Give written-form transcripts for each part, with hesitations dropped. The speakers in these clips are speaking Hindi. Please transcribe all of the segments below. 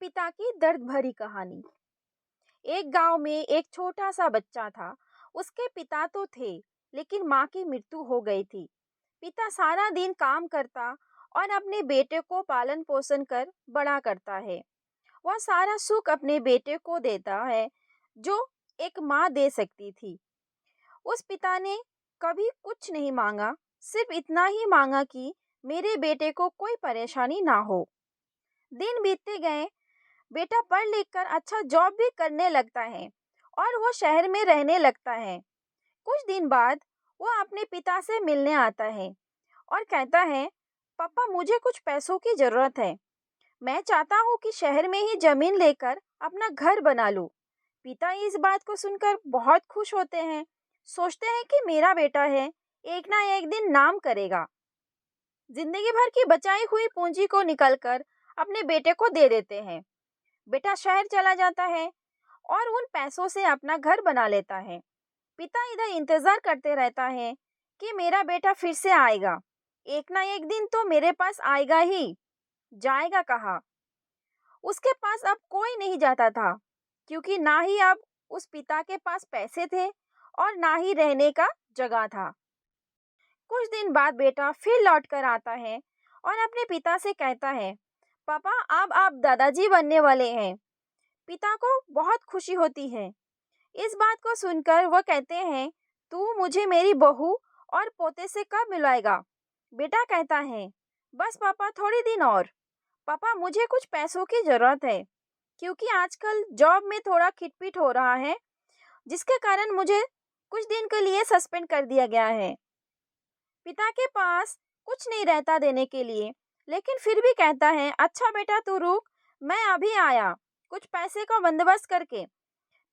पिता की दर्द भरी कहानी। एक गांव में एक छोटा सा बच्चा था। उसके पिता तो थे, लेकिन माँ की मृत्यु हो गई थी। पिता सारा दिन काम करता और अपने बेटे को पालन पोषण कर बड़ा करता है। वह सारा सुख अपने बेटे को देता है, जो एक माँ दे सकती थी। उस पिता ने कभी कुछ नहीं मांगा, सिर्फ इतना ही मांगा कि मेरे बेटे को कोई परेशानी ना हो। दिन बीतते गए, बेटा पढ़ लिख कर अच्छा जॉब भी करने लगता है और वो शहर में रहने लगता है। कुछ दिन बाद वो अपने पिता से मिलने आता है और कहता है, पापा मुझे कुछ पैसों की जरूरत है। मैं चाहता हूँ कि शहर में ही जमीन लेकर अपना घर बना लूँ। पिता इस बात को सुनकर बहुत खुश होते हैं। सोचते हैं कि मेरा बेटा है, एक ना एक दिन नाम करेगा। जिंदगी भर की बचाई हुई पूंजी को निकलकर अपने बेटे को दे देते हैं। बेटा शहर चला जाता है और उन पैसों से अपना घर बना लेता है। पिता इधर इंतजार करते रहता है कि मेरा बेटा फिर से आएगा, एक ना एक दिन तो मेरे पास आएगा ही। जाएगा कहाँ? उसके पास अब कोई नहीं जाता था, क्योंकि ना ही अब उस पिता के पास पैसे थे और ना ही रहने का जगह था। कुछ दिन बाद बेटा फिर लौट कर आता है और अपने पिता से कहता है, पापा अब आप दादाजी बनने वाले हैं। पिता को बहुत खुशी होती है। इस बात को सुनकर वह कहते हैं, तू मुझे मेरी बहू और पोते से कब मिलाएगा? बेटा कहता है, बस पापा थोड़ी दिन और। पापा मुझे कुछ पैसों की जरूरत है, क्योंकि आजकल जॉब में थोड़ा खिटपिट हो रहा है, जिसके कारण मुझे कुछ दिन के लिए सस्पेंड कर दिया गया है। पिता के पास कुछ नहीं रहता देने के लिए, लेकिन फिर भी कहता है, अच्छा बेटा तू रुक, मैं अभी आया कुछ पैसे का बंदोबस्त करके।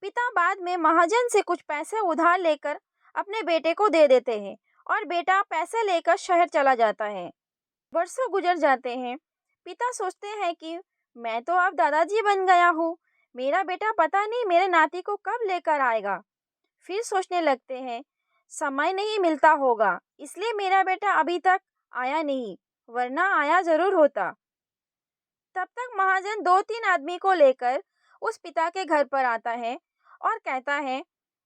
पिता बाद में महाजन से कुछ पैसे उधार लेकर अपने बेटे को दे देते हैं और बेटा पैसे लेकर शहर चला जाता है। वर्षों गुजर जाते हैं। पिता सोचते हैं कि मैं तो अब दादाजी बन गया हूँ, मेरा बेटा पता नहीं मेरे नाती को कब लेकर आएगा। फिर सोचने लगते हैं, समय नहीं मिलता होगा, इसलिए मेरा बेटा अभी तक आया नहीं, वरना आया जरूर होता। तब तक महाजन 2-3 आदमी को लेकर उस पिता के घर पर आता है और कहता है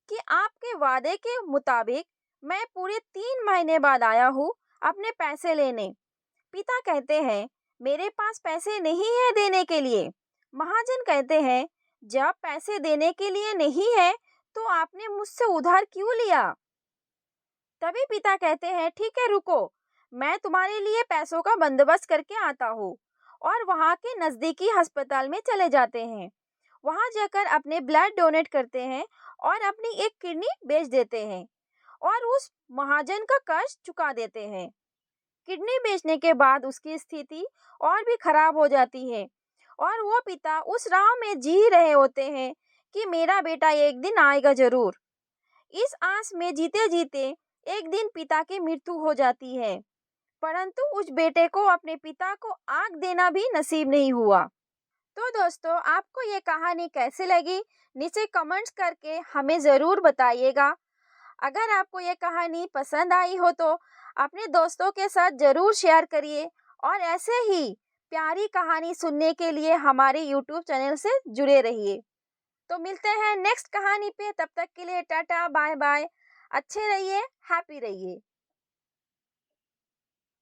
कि आपके वादे के मुताबिक मैं पूरे 3 महीने बाद आया हूँ अपने पैसे लेने। पिता कहते हैं, मेरे पास पैसे नहीं है देने के लिए। महाजन कहते हैं, जब पैसे देने के लिए नहीं है तो आपने मुझसे उधार क्यों लिया? तभी पिता कहते हैं, ठीक है रुको, मैं तुम्हारे लिए पैसों का बंदोबस्त करके आता हूँ। और वहाँ के नज़दीकी अस्पताल में चले जाते हैं। वहाँ जाकर अपने ब्लड डोनेट करते हैं और अपनी एक किडनी बेच देते हैं और उस महाजन का कर्ज चुका देते हैं। किडनी बेचने के बाद उसकी स्थिति और भी खराब हो जाती है और वो पिता उस राह में जी रहे होते हैं कि मेरा बेटा एक दिन आएगा जरूर। इस आस में जीते जीते एक दिन पिता की मृत्यु हो जाती है, परंतु उस बेटे को अपने पिता को आग देना भी नसीब नहीं हुआ। तो दोस्तों, आपको ये कहानी कैसी लगी नीचे कमेंट्स करके हमें ज़रूर बताइएगा। अगर आपको ये कहानी पसंद आई हो तो अपने दोस्तों के साथ ज़रूर शेयर करिए और ऐसे ही प्यारी कहानी सुनने के लिए हमारे यूट्यूब चैनल से जुड़े रहिए। तो मिलते हैं नेक्स्ट कहानी पे, तब तक के लिए टाटा बाय बाय। अच्छे रहिए, हैप्पी रहिए।